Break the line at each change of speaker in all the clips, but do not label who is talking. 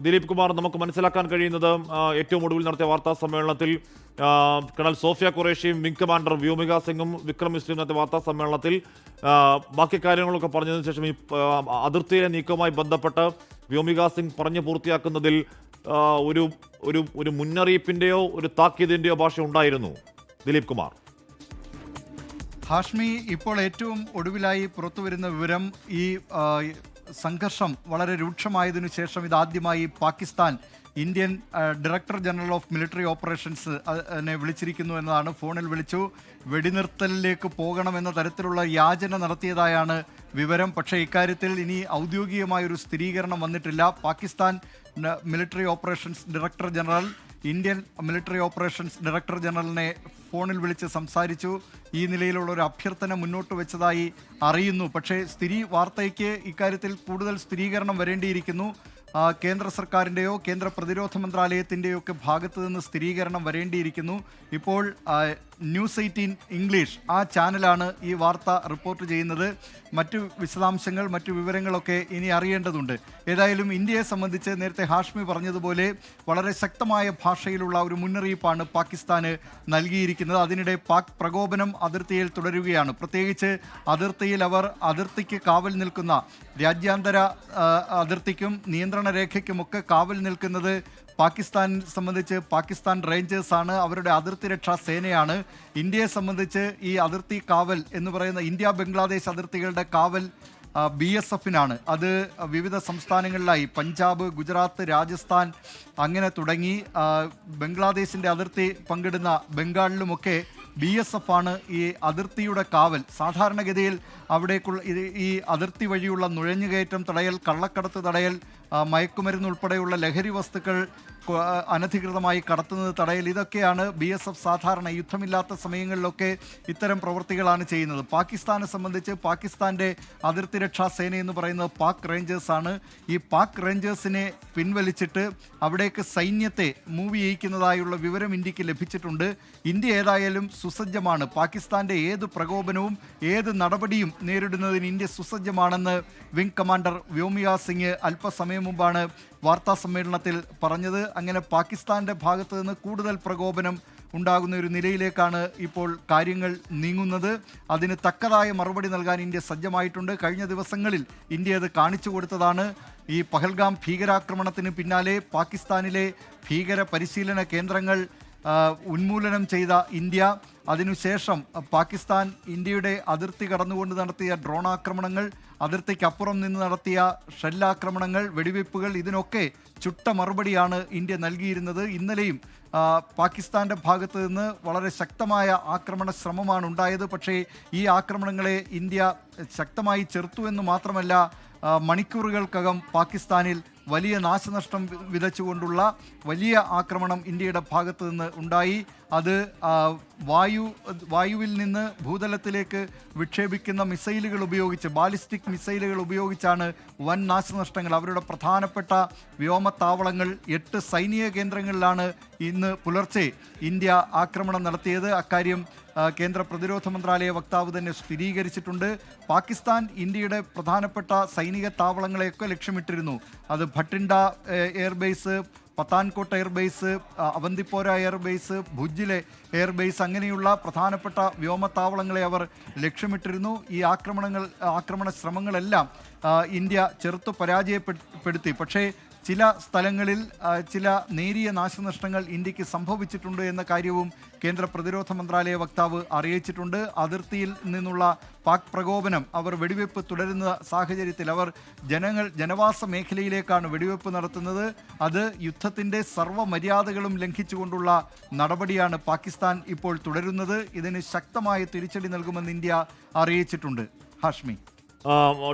ദിലീപ് കുമാർ, നമുക്ക് മനസ്സിലാക്കാൻ കഴിയുന്നത് ഏറ്റവും ഒടുവിൽ നടത്തിയ വാർത്താ സമ്മേളനത്തിൽ കേണൽ സോഫിയ ഖുറേഷിയും വിംഗ് കമാൻഡർ വ്യോമിക സിംഗും വിക്രം മിശ്രയും നടത്തിയ വാർത്താ സമ്മേളനത്തിൽ ബാക്കി കാര്യങ്ങളൊക്കെ പറഞ്ഞതിന് ശേഷം ഈ അതിർത്തിയിലെ നീക്കവുമായി ബന്ധപ്പെട്ട് വ്യോമിക സിംഗ് പറഞ്ഞു പൂർത്തിയാക്കുന്നതിൽ ഒരു ഒരു ഒരു മുന്നറിയിപ്പിന്റെയോ ഒരു താക്കീതിന്റെയോ ഭാഷ ഉണ്ടായിരുന്നു. ദിലീപ് കുമാർ.
ഹാഷ്മി, ഇപ്പോൾ ഏറ്റവും ഒടുവിലായി പുറത്തുവരുന്ന വിവരം ഈ സംഘർഷം വളരെ രൂക്ഷമായതിനു ശേഷം ഇതാദ്യമായി Pakistan Indian director general of military operations എന്നെ വിളിച്ചിരിക്കുന്നു എന്നതാണ്. ഫോണിൽ വിളിച്ചു, വെടിനിർത്തലിലേക്ക് പോകണമെന്ന തരത്തിലുള്ള യാചന നടത്തിയതായാണ് വിവരം. പക്ഷേ ഇക്കാര്യത്തിൽ ഇനി ഔദ്യോഗികമായൊരു സ്ഥിരീകരണം വന്നിട്ടില്ല. Pakistan military operations director general Indian military operations director ജനറലിനെ ഫോണിൽ വിളിച്ച് സംസാരിച്ചു. ഈ നിലയിലുള്ള ഒരു അഭ്യർത്ഥന മുന്നോട്ട് വെച്ചതായി അറിയുന്നു. പക്ഷേ വാർത്തയ്ക്ക് ഇക്കാര്യത്തിൽ കൂടുതൽ സ്ഥിരീകരണം വരേണ്ടിയിരിക്കുന്നു. കേന്ദ്ര സർക്കാരിൻ്റെയോ കേന്ദ്ര പ്രതിരോധ മന്ത്രാലയത്തിൻ്റെയോ ഒക്കെ ഭാഗത്ത് നിന്ന് സ്ഥിരീകരണം വരേണ്ടിയിരിക്കുന്നു. ഇപ്പോൾ ന്യൂസ് 18 ഇംഗ്ലീഷ് ആ ചാനലാണ് ഈ വാർത്ത റിപ്പോർട്ട് ചെയ്യുന്നത്. മറ്റു വിശദാംശങ്ങൾ, മറ്റു വിവരങ്ങളൊക്കെ ഇനി അറിയേണ്ടതുണ്ട്. ഏതായാലും ഇന്ത്യയെ സംബന്ധിച്ച് നേരത്തെ ഹാഷ്മി പറഞ്ഞതുപോലെ വളരെ ശക്തമായ ഭാഷയിലുള്ള ഒരു മുന്നറിയിപ്പാണ് പാകിസ്ഥാന് നൽകിയിരിക്കുന്നത്. അതിനിടെ പാക് പ്രകോപനം അതിർത്തിയിൽ തുടരുകയാണ്. പ്രത്യേകിച്ച് അതിർത്തിയിൽ അവർ അതിർത്തിക്ക് കാവൽ നിൽക്കുന്ന രാജ്യാന്തര അതിർത്തിക്കും നിയന്ത്രണ രേഖയ്ക്കുമൊക്കെ കാവൽ നിൽക്കുന്നത് പാകിസ്ഥാനെ സംബന്ധിച്ച് പാകിസ്ഥാൻ റേഞ്ചേഴ്സാണ്, അവരുടെ അതിർത്തി രക്ഷാ സേനയാണ്. ഇന്ത്യയെ സംബന്ധിച്ച് ഈ അതിർത്തി കാവൽ എന്ന് പറയുന്ന ഇന്ത്യ ബംഗ്ലാദേശ് അതിർത്തികളുടെ കാവൽ BSFനാണ്. അത് വിവിധ സംസ്ഥാനങ്ങളിലായി പഞ്ചാബ്, ഗുജറാത്ത്, രാജസ്ഥാൻ അങ്ങനെ തുടങ്ങി ബംഗ്ലാദേശിൻ്റെ അതിർത്തി പങ്കിടുന്ന ബംഗാളിലുമൊക്കെ BSF ആണ് ഈ അതിർത്തിയുടെ കാവൽ. സാധാരണഗതിയിൽ അവിടേക്കുള്ള ഈ അതിർത്തി വഴിയുള്ള നുഴഞ്ഞുകയറ്റം തടയൽ, കള്ളക്കടത്ത് തടയൽ, മയക്കുമരുന്ന് ഉൾപ്പെടെയുള്ള ലഹരി വസ്തുക്കൾ അനധികൃതമായി കടത്തുന്നത് തടയൽ, ഇതൊക്കെയാണ് BSF സാധാരണ യുദ്ധമില്ലാത്ത സമയങ്ങളിലൊക്കെ ഇത്തരം പ്രവൃത്തികളാണ് ചെയ്യുന്നത്. പാകിസ്ഥാനെ സംബന്ധിച്ച് പാകിസ്ഥാൻ്റെ അതിർത്തി രക്ഷാ സേന എന്ന് പറയുന്നത് പാക് റേഞ്ചേഴ്സാണ്. ഈ പാക് റേഞ്ചേഴ്സിനെ പിൻവലിച്ചിട്ട് അവിടേക്ക് സൈന്യത്തെ മൂവ് ചെയ്യിക്കുന്നതായുള്ള വിവരം ഇന്ത്യക്ക് ലഭിച്ചിട്ടുണ്ട്. ഇന്ത്യ ഏതായാലും സുസജ്ജമാണ്. പാകിസ്ഥാൻ്റെ ഏത് പ്രകോപനവും ഏത് നടപടിയും നേരിടുന്നതിന് ഇന്ത്യ സുസജ്ജമാണെന്ന് വിംഗ് കമാൻഡർ വ്യോമിക സിംഗ് അല്പസമയം മുമ്പാണ് വാർത്താ സമ്മേളനത്തിൽ പറഞ്ഞത്. അങ്ങനെ പാകിസ്ഥാൻ്റെ ഭാഗത്ത് നിന്ന് കൂടുതൽ പ്രകോപനം ഉണ്ടാകുന്ന ഒരു നിലയിലേക്കാണ് ഇപ്പോൾ കാര്യങ്ങൾ നീങ്ങുന്നത്. അതിന് തക്കതായ മറുപടി നൽകാൻ ഇന്ത്യ സജ്ജമായിട്ടുണ്ട്. കഴിഞ്ഞ ദിവസങ്ങളിൽ ഇന്ത്യ അത് കാണിച്ചു കൊടുത്തതാണ്. ഈ പഹൽഗാം ഭീകരാക്രമണത്തിന് പിന്നാലെ പാകിസ്ഥാനിലെ ഭീകര പരിശീലന കേന്ദ്രങ്ങൾ ഉന്മൂലനം ചെയ്ത ഇന്ത്യ, അതിനുശേഷം പാകിസ്ഥാൻ ഇന്ത്യയുടെ അതിർത്തി കടന്നുകൊണ്ട് നടത്തിയ ഡ്രോൺ ആക്രമണങ്ങൾ, അതിർത്തിക്കപ്പുറം നിന്ന് നടത്തിയ ഷെല്ലാക്രമണങ്ങൾ, വെടിവയ്പ്പുകൾ, ഇതിനൊക്കെ ചുട്ട മറുപടിയാണ് ഇന്ത്യ നൽകിയിരുന്നത്. ഇന്നലെയും പാകിസ്ഥാൻ്റെ ഭാഗത്ത് നിന്ന് വളരെ ശക്തമായ ആക്രമണ ശ്രമമാണ് ഉണ്ടായത്. പക്ഷേ ഈ ആക്രമണങ്ങളെ ഇന്ത്യ ശക്തമായി ചെറുത്തു എന്ന് മാത്രമല്ല, മണിക്കൂറുകൾക്കകം പാകിസ്ഥാനിൽ വലിയ നാശനഷ്ടം വിതച്ചുകൊണ്ടുള്ള വലിയ ആക്രമണം ഇന്ത്യയുടെ ഭാഗത്ത് നിന്ന് ഉണ്ടായി. അത് വായുവിൽ നിന്ന് ഭൂതലത്തിലേക്ക് വിക്ഷേപിക്കുന്ന മിസൈലുകൾ ഉപയോഗിച്ച്, ബാലിസ്റ്റിക് മിസൈലുകൾ ഉപയോഗിച്ചാണ് വൻ നാശനഷ്ടങ്ങൾ. അവരുടെ പ്രധാനപ്പെട്ട വ്യോമത്താവളങ്ങൾ 8 സൈനിക കേന്ദ്രങ്ങളിലാണ് ഇന്ന് പുലർച്ചെ ഇന്ത്യ ആക്രമണം നടത്തിയത്. അക്കാര്യം കേന്ദ്ര പ്രതിരോധ മന്ത്രാലയ വക്താവ് തന്നെ സ്ഥിരീകരിച്ചിട്ടുണ്ട്. പാകിസ്ഥാൻ ഇന്ത്യയുടെ പ്രധാനപ്പെട്ട സൈനിക താവളങ്ങളെയൊക്കെ ലക്ഷ്യമിട്ടിരുന്നു. അത് Bathinda airbase, Pathankot airbase, Awantipora airbase, ഭുജിലെ എയർബേസ്, അങ്ങനെയുള്ള പ്രധാനപ്പെട്ട വ്യോമത്താവളങ്ങളെ അവർ ലക്ഷ്യമിട്ടിരുന്നു. ഈ ആക്രമണ ശ്രമങ്ങളെല്ലാം ഇന്ത്യ ചെറുത്തു പരാജയപ്പെടുത്തി. പക്ഷേ ചില സ്ഥലങ്ങളിൽ ചില നേരിയ നാശനഷ്ടങ്ങൾ ഇന്ത്യക്ക് സംഭവിച്ചിട്ടുണ്ട് എന്ന കാര്യവും കേന്ദ്ര പ്രതിരോധ മന്ത്രാലയ വക്താവ് അറിയിച്ചിട്ടുണ്ട്. അതിർത്തിയിൽ നിന്നുള്ള പാക് പ്രകോപനം, അവർ വെടിവെപ്പ് തുടരുന്ന സാഹചര്യത്തിൽ അവർ ജനവാസ മേഖലയിലേക്കാണ് വെടിവെപ്പ് നടത്തുന്നത്. അത് യുദ്ധത്തിൻ്റെ സർവ്വ മര്യാദകളും ലംഘിച്ചുകൊണ്ടുള്ള നടപടിയാണ് പാകിസ്ഥാൻ ഇപ്പോൾ തുടരുന്നത്. ഇതിന് ശക്തമായ തിരിച്ചടി നൽകുമെന്ന് ഇന്ത്യ അറിയിച്ചിട്ടുണ്ട്. ഹാഷ്മി.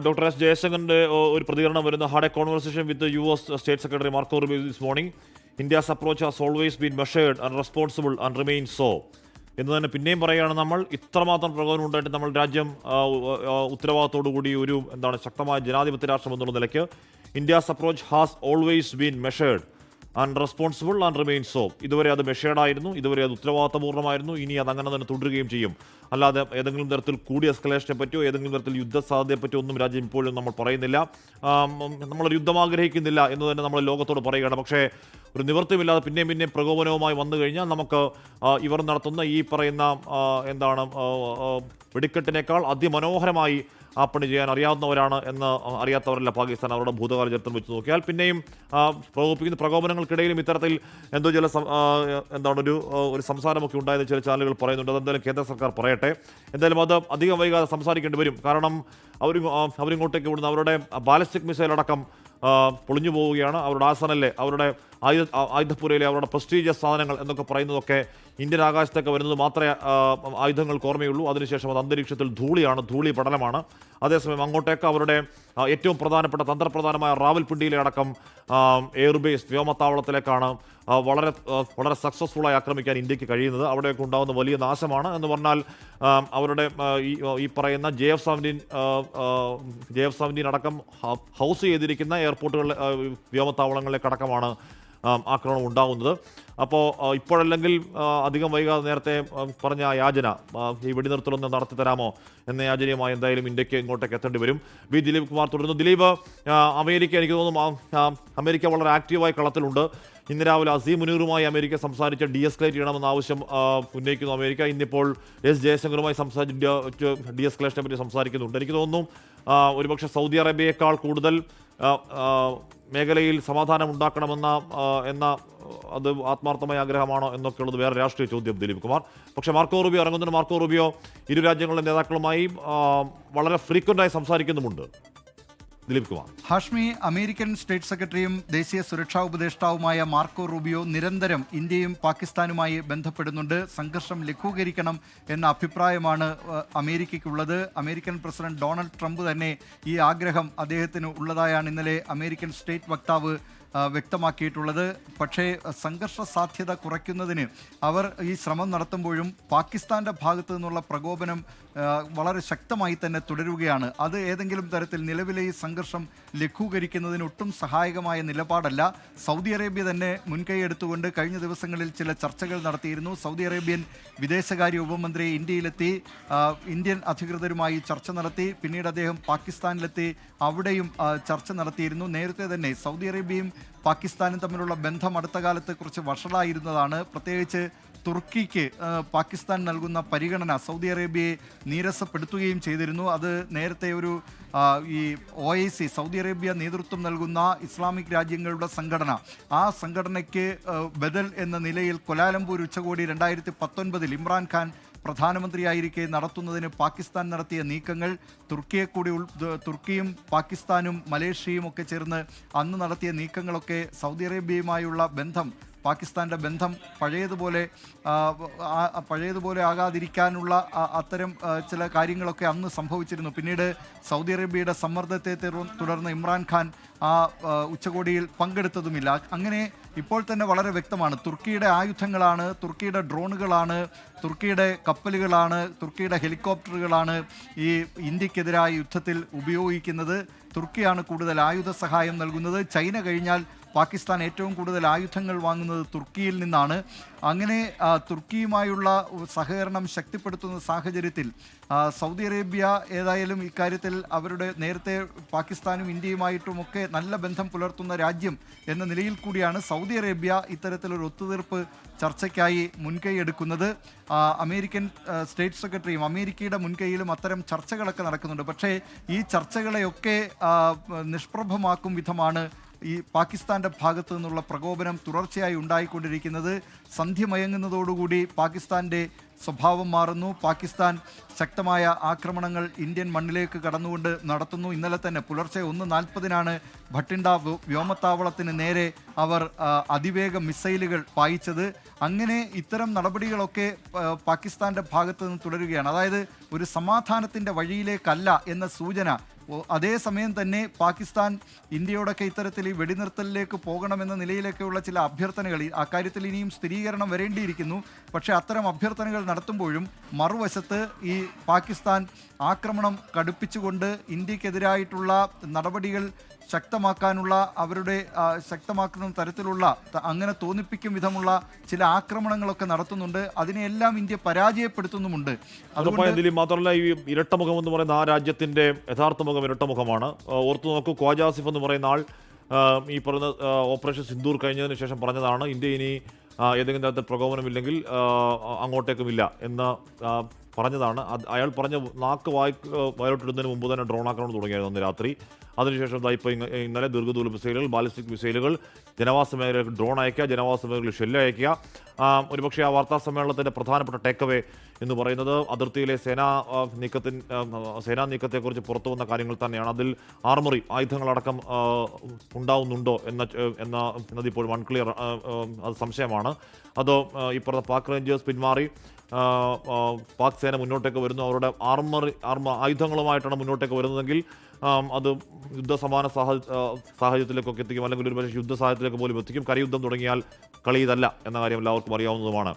Dr. S. ജയശങ്കറിന്റെ ഒരു പ്രതികരണം വരുന്ന had A conversation with US state secretary Marco Rubio this morning. India's approach has always been measured and responsible and remain so എന്ന് തന്നെ പിന്നെയും പറയുകയാണ്. നമ്മൾ ഇത്രമാത്രം പ്രകോപനം ഉണ്ടായിട്ട് നമ്മൾ രാജ്യം ഉത്തരവാദിത്തോടു കൂടി ഒരു ശക്തമായ ജനാധിപത്യ രാഷ്ട്രം എന്നുള്ള നിലയ്ക്ക് India's approach has always been measured and responsible and remain so. ഇതുവരെ അത് മെഷേർഡായിരുന്നു, ഇതുവരെ അത് ഉത്തരവാദിത്തപൂർണ്ണമായിരുന്നു, ഇനി അത് അങ്ങനെ തന്നെ തുടരുകയും ചെയ്യും. അല്ലാതെ ഏതെങ്കിലും തരത്തിൽ കൂടിയ എസ്കലേഷനെ പറ്റിയോ ഏതെങ്കിലും തരത്തിൽ യുദ്ധസാധ്യതയെ പറ്റിയോ ഒന്നും രാജ്യം ഇപ്പോഴും നമ്മൾ പറയുന്നില്ല. നമ്മളൊരു യുദ്ധം ആഗ്രഹിക്കുന്നില്ല എന്ന് തന്നെ നമ്മൾ ലോകത്തോട് പറയുകയാണ്. പക്ഷേ ഒരു നിവൃത്തിയില്ലാതെ പിന്നെയും പ്രകോപനവുമായി വന്നു കഴിഞ്ഞാൽ നമുക്ക് ഇവർ നടത്തുന്ന ഈ പറയുന്ന വെടിക്കെട്ടിനേക്കാൾ അതിമനോഹരമായി ആ പണി ചെയ്യാൻ അറിയാവുന്നവരാണ് എന്ന് അറിയാത്തവരല്ല പാകിസ്ഥാൻ. അവരുടെ ഭൂതകാല ചരിത്രം വെച്ച് നോക്കിയാൽ പിന്നെയും പ്രകോപിപ്പിക്കുന്ന പ്രകോപനങ്ങൾക്കിടയിലും ഇത്തരത്തിൽ എന്തോ ചില ഒരു സംസാരമൊക്കെ ഉണ്ടായെന്ന് ചില ചാനലുകൾ പറയുന്നുണ്ട്. അതെന്തായാലും കേന്ദ്ര സർക്കാർ പറയട്ടെ. എന്തായാലും അത് അധികം വൈകാതെ സംസാരിക്കേണ്ടി വരും. കാരണം അവരിങ്ങോട്ടേക്ക് വിടുന്ന അവരുടെ ബാലിസ്റ്റിക് മിസൈൽ അടക്കം പൊളിഞ്ഞു പോവുകയാണ്. അവരുടെ ആസനല്ലേ, അവരുടെ ആയുധപ്പുരയിലെ അവരുടെ പ്രസ്റ്റീജിയസ് സാധനങ്ങൾ എന്നൊക്കെ പറയുന്നതൊക്കെ ഇന്ത്യൻ ആകാശത്തൊക്കെ വരുന്നത് മാത്രമേ ആയുധങ്ങൾക്ക് ഓർമ്മയുള്ളൂ. അതിനുശേഷം അത് അന്തരീക്ഷത്തിൽ ധൂളി പടലമാണ്. അതേസമയം അങ്ങോട്ടേക്ക് അവരുടെ ഏറ്റവും പ്രധാനപ്പെട്ട തന്ത്രപ്രധാനമായ റാവൽപിണ്ടിയിലെ അടക്കം എയർബേസ് വ്യോമത്താവളത്തിലേക്കാണ് വളരെ സക്സസ്ഫുള്ളായി ആക്രമിക്കാൻ ഇന്ത്യക്ക് കഴിയുന്നത്. അവിടെയൊക്കെ ഉണ്ടാകുന്ന വലിയ നാശമാണ് എന്ന് പറഞ്ഞാൽ അവരുടെ ഈ പറയുന്ന JF-17 അടക്കം ഹൗസ് ചെയ്തിരിക്കുന്ന എയർപോർട്ടുകളിലെ വ്യോമത്താവളങ്ങളിലേക്കടക്കമാണ് ആക്രമണം ഉണ്ടാകുന്നത്. അപ്പോൾ ഇപ്പോഴല്ലെങ്കിൽ അധികം വൈകാതെ നേരത്തെ പറഞ്ഞ യാചന, ഈ വെടിനിർത്തലൊന്ന് നടത്തി തരാമോ എന്ന യാചനയുമായി എന്തായാലും ഇന്ത്യക്ക് ഇങ്ങോട്ടേക്ക് എത്തേണ്ടി വരും. ദിലീപ് കുമാർ തുടരുന്നു. ദിലീപ്, അമേരിക്ക, എനിക്ക് തോന്നുന്നു അമേരിക്ക വളരെ ആക്റ്റീവായി കളത്തിലുണ്ട്. ഇന്ന് രാവിലെ അസീം മുനീറുമായി അമേരിക്ക സംസാരിച്ച് ഡീഎസ്കലേറ്റ് ചെയ്യണമെന്ന ആവശ്യം ഉന്നയിക്കുന്നു അമേരിക്ക. ഇന്നിപ്പോൾ ജയശങ്കറുമായി സംസാരിച്ച് ഡീഎസ്കലേഷനെ പറ്റി സംസാരിക്കുന്നുണ്ട്. എനിക്ക് തോന്നുന്നു ഒരുപക്ഷെ സൗദി അറേബ്യയേക്കാൾ കൂടുതൽ മേഖലയിൽ സമാധാനം ഉണ്ടാക്കണമെന്ന അത് ആത്മാർത്ഥമായ ആഗ്രഹമാണോ എന്നൊക്കെയുള്ളത് വേറെ രാഷ്ട്രീയ ചോദ്യം ദിലീപ് കുമാർ. പക്ഷേ മാർക്കോ റൂബിയോ ഇറങ്ങുന്നതിന് മാർക്കോ റൂബിയോ ഇരു രാജ്യങ്ങളിലെ നേതാക്കളുമായി വളരെ ഫ്രീക്വൻ്റായി സംസാരിക്കുന്നുമുണ്ട്. ദിലീപ് കുമാർ.
ഹാഷ്മി, അമേരിക്കൻ സ്റ്റേറ്റ് സെക്രട്ടറിയും ദേശീയ സുരക്ഷാ ഉപദേഷ്ടാവുമായ മാർക്കോ റൂബിയോ നിരന്തരം ഇന്ത്യയും പാകിസ്ഥാനുമായി ബന്ധപ്പെടുന്നുണ്ട്. സംഘർഷം ലഘൂകരിക്കണം എന്ന അഭിപ്രായമാണ് അമേരിക്കയ്ക്കുള്ളത്. അമേരിക്കൻ പ്രസിഡന്റ് ഡൊണാൾഡ് ട്രംപ് തന്നെ ഈ ആഗ്രഹം അദ്ദേഹത്തിന് ഉള്ളതായാണ് ഇന്നലെ അമേരിക്കൻ സ്റ്റേറ്റ് വക്താവ് വ്യക്തമാക്കിയിട്ടുള്ളത്. പക്ഷേ സംഘർഷ സാധ്യത കുറയ്ക്കുന്നതിന് അവർ ഈ ശ്രമം നടത്തുമ്പോഴും പാകിസ്ഥാൻ്റെ ഭാഗത്തു നിന്നുള്ള പ്രകോപനം വളരെ ശക്തമായി തന്നെ തുടരുകയാണ്. അത് ഏതെങ്കിലും തരത്തിൽ നിലവിലെ ഈ സംഘർഷം ലഘൂകരിക്കുന്നതിന് ഒട്ടും സഹായകമായ നിലപാടല്ല. സൗദി അറേബ്യ തന്നെ മുൻകൈ എടുത്തുകൊണ്ട് കഴിഞ്ഞ ദിവസങ്ങളിൽ ചില ചർച്ചകൾ നടത്തിയിരുന്നു. സൗദി അറേബ്യൻ വിദേശകാര്യ ഉപമന്ത്രി ഇന്ത്യയിലെത്തി ഇന്ത്യൻ അധികൃതരുമായി ചർച്ച നടത്തി. പിന്നീട് അദ്ദേഹം പാകിസ്ഥാനിലെത്തി അവിടെയും ചർച്ച നടത്തിയിരുന്നു. നേരത്തെ തന്നെ സൗദി അറേബ്യയും പാകിസ്ഥാനും തമ്മിലുള്ള ബന്ധം അടുത്ത കാലത്ത് കുറച്ച് വഷളായിരുന്നതാണ്. പ്രത്യേകിച്ച് തുർക്കിക്ക് പാകിസ്ഥാൻ നൽകുന്ന പരിഗണന സൗദി അറേബ്യയെ നീരസപ്പെടുത്തുകയും ചെയ്തിരുന്നു. അത് നേരത്തെ ഈ OIC സൗദി അറേബ്യ നേതൃത്വം നൽകുന്ന ഇസ്ലാമിക് രാജ്യങ്ങളുടെ സംഘടന, ആ സംഘടനയ്ക്ക് ബദൽ എന്ന നിലയിൽ കൊലാലംപൂർ ഉച്ചകോടി 2019 ഇമ്രാൻഖാൻ പ്രധാനമന്ത്രിയായിരിക്കെ നടത്തുന്നതിന് പാകിസ്ഥാൻ നടത്തിയ നീക്കങ്ങൾ, തുർക്കിയും പാകിസ്ഥാനും മലേഷ്യയും ഒക്കെ ചേർന്ന് അന്ന് നടത്തിയ നീക്കങ്ങളൊക്കെ സൗദി അറേബ്യയുമായുള്ള ബന്ധം, പാകിസ്ഥാൻ്റെ ബന്ധം പഴയതുപോലെ ആകാതിരിക്കാനുള്ള അത്തരം ചില കാര്യങ്ങളൊക്കെ അന്ന് സംഭവിച്ചിരുന്നു. പിന്നീട് സൗദി അറേബ്യയുടെ സമ്മർദ്ദത്തെ തുടർന്ന് ഇമ്രാൻഖാൻ ആ ഉച്ചകോടിയിൽ പങ്കെടുത്തതുമില്ല. അങ്ങനെ ഇപ്പോൾ തന്നെ വളരെ വ്യക്തമാണ്, തുർക്കിയുടെ ആയുധങ്ങളാണ്, തുർക്കിയുടെ ഡ്രോണുകളാണ്, തുർക്കിയുടെ കപ്പലുകളാണ്, തുർക്കിയുടെ ഹെലികോപ്റ്ററുകളാണ് ഈ ഇന്ത്യക്കെതിരായ യുദ്ധത്തിൽ ഉപയോഗിക്കുന്നത്. തുർക്കിയാണ് കൂടുതൽ ആയുധ സഹായം നൽകുന്നത്. ചൈന കഴിഞ്ഞാൽ പാകിസ്ഥാൻ ഏറ്റവും കൂടുതൽ ആയുധങ്ങൾ വാങ്ങുന്നത് തുർക്കിയിൽ നിന്നാണ്. അങ്ങനെ തുർക്കിയുമായുള്ള സഹകരണം ശക്തിപ്പെടുത്തുന്ന സാഹചര്യത്തിൽ സൗദി അറേബ്യ ഏതായാലും ഇക്കാര്യത്തിൽ അവരുടെ നേരത്തെ പാകിസ്ഥാനും ഇന്ത്യയുമായിട്ടുമൊക്കെ നല്ല ബന്ധം പുലർത്തുന്ന രാജ്യം എന്ന നിലയിൽ കൂടിയാണ് സൗദി അറേബ്യ ഇത്തരത്തിലൊരു ഒത്തുതീർപ്പ് ചർച്ചയ്ക്കായി മുൻകൈ എടുക്കുന്നത്. അമേരിക്കൻ സ്റ്റേറ്റ് സെക്രട്ടറിയും അമേരിക്കയുടെ മുൻകൈയിലും അത്തരം ചർച്ചകളൊക്കെ നടക്കുന്നുണ്ട്. പക്ഷേ ഈ ചർച്ചകളെയൊക്കെ നിഷ്പ്രഭമാക്കും വിധമാണ് ഈ പാകിസ്ഥാൻ്റെ ഭാഗത്തു നിന്നുള്ള പ്രകോപനം തുടർച്ചയായി ഉണ്ടായിക്കൊണ്ടിരിക്കുന്നത്. സന്ധ്യ മയങ്ങുന്നതോടുകൂടി പാകിസ്ഥാൻ്റെ സ്വഭാവം മാറുന്നു. പാകിസ്ഥാൻ ശക്തമായ ആക്രമണങ്ങൾ ഇന്ത്യൻ മണ്ണിലേക്ക് കടന്നുകൊണ്ട് നടത്തുന്നു. ഇന്നലെ തന്നെ പുലർച്ചെ 1:40 ഭട്ടിണ്ട വ്യോമത്താവളത്തിന് നേരെ അവർ അതിവേഗ മിസൈലുകൾ പായിച്ചത്. അങ്ങനെ ഇത്തരം നടപടികളൊക്കെ പാകിസ്ഥാൻ്റെ ഭാഗത്തു നിന്ന് തുടരുകയാണ്. അതായത് ഒരു സമാധാനത്തിൻ്റെ വഴിയിലേക്കല്ല എന്ന സൂചന. അതേസമയം തന്നെ പാകിസ്ഥാൻ ഇന്ത്യയോടൊക്കെ ഇത്തരത്തിൽ ഈ വെടിനിർത്തലിലേക്ക് പോകണമെന്ന നിലയിലേക്കുള്ള ചില അഭ്യർത്ഥനകൾ, അക്കാര്യത്തിൽ ഇനിയും സ്ഥിരീകരണം വരേണ്ടിയിരിക്കുന്നു. പക്ഷേ അത്തരം അഭ്യർത്ഥനകൾ നടത്തുമ്പോഴും മറുവശത്ത് ഈ പാകിസ്ഥാൻ ആക്രമണം കടുപ്പിച്ചുകൊണ്ട് ഇന്ത്യക്കെതിരായിട്ടുള്ള നടപടികൾ ശക്തമാക്കാനുള്ള അവരുടെ ശക്തമാക്കുന്ന തരത്തിലുള്ള അങ്ങനെ തോന്നിപ്പിക്കും വിധമുള്ള ചില ആക്രമണങ്ങളൊക്കെ നടത്തുന്നുണ്ട്. അതിനെല്ലാം ഇന്ത്യ പരാജയപ്പെടുത്തുന്നുമുണ്ട്.
അതുകൊണ്ട് മാത്രമല്ല, ഈ ഇരട്ടമുഖം എന്ന് പറയുന്ന ആ രാജ്യത്തിന്റെ യഥാർത്ഥ മുഖം ഇരട്ടമുഖമാണ്. ഓർത്തു നോക്കൂ, ഖ്വാജ ആസിഫ് എന്ന് പറയുന്ന ആൾ ഈ പറയുന്ന ഓപ്പറേഷൻ സിന്ദൂർ കഴിഞ്ഞതിന് ശേഷം പറഞ്ഞതാണ് ഇന്ത്യ ഇനി ഏതെങ്കിലും തരത്തിൽ പ്രകോപനമില്ലെങ്കിൽ അങ്ങോട്ടേക്കുമില്ല എന്ന് പറഞ്ഞതാണ്. അയാൾ പറഞ്ഞ നാക്ക് വയലോട്ടിടുന്നതിന് മുമ്പ് തന്നെ ഡ്രോൺ ആക്രമണം തുടങ്ങിയായിരുന്നു അന്ന് രാത്രി. അതിനുശേഷം ഇപ്പോൾ ഇന്നലെ ദീർഘദൂര മിസൈലുകൾ, ബാലിസ്റ്റിക് മിസൈലുകൾ, ജനവാസ മേഖലയിൽ ഡ്രോൺ അയക്കുക, ജനവാസ മേഖലയിൽ ഷെല്ല് അയക്കുക. ഒരുപക്ഷെ ആ വാർത്താ സമ്മേളനത്തിൻ്റെ പ്രധാനപ്പെട്ട ടേക്കവേ എന്ന് പറയുന്നത് അതിർത്തിയിലെ സേനാ നീക്കത്തെക്കുറിച്ച് പുറത്തു വന്ന കാര്യങ്ങൾ തന്നെയാണ്. അതിൽ ആർമറി ആയുധങ്ങളടക്കം ഉണ്ടാവുന്നുണ്ടോ എന്നതിപ്പോഴും അൺക്ലിയർ, അത് സംശയമാണ്. അതോ ഈ പറഞ്ഞ പാക് റേഞ്ചേഴ്സ് പിന്മാറി പാക് സേന മുന്നോട്ടേക്ക് വരുന്നു, അവരുടെ ആയുധങ്ങളുമായിട്ടാണ് മുന്നോട്ടേക്ക് വരുന്നതെങ്കിൽ അത് യുദ്ധസമാന സാഹചര്യത്തിലേക്കൊക്കെ എത്തിക്കും, അല്ലെങ്കിൽ ഒരു പക്ഷേ യുദ്ധ സാഹചര്യത്തിലേക്ക് പോലും എത്തിക്കും. കരയുദ്ധം തുടങ്ങിയാൽ കളി ഇതല്ല എന്ന കാര്യം എല്ലാവർക്കും അറിയാവുന്നതുമാണ്.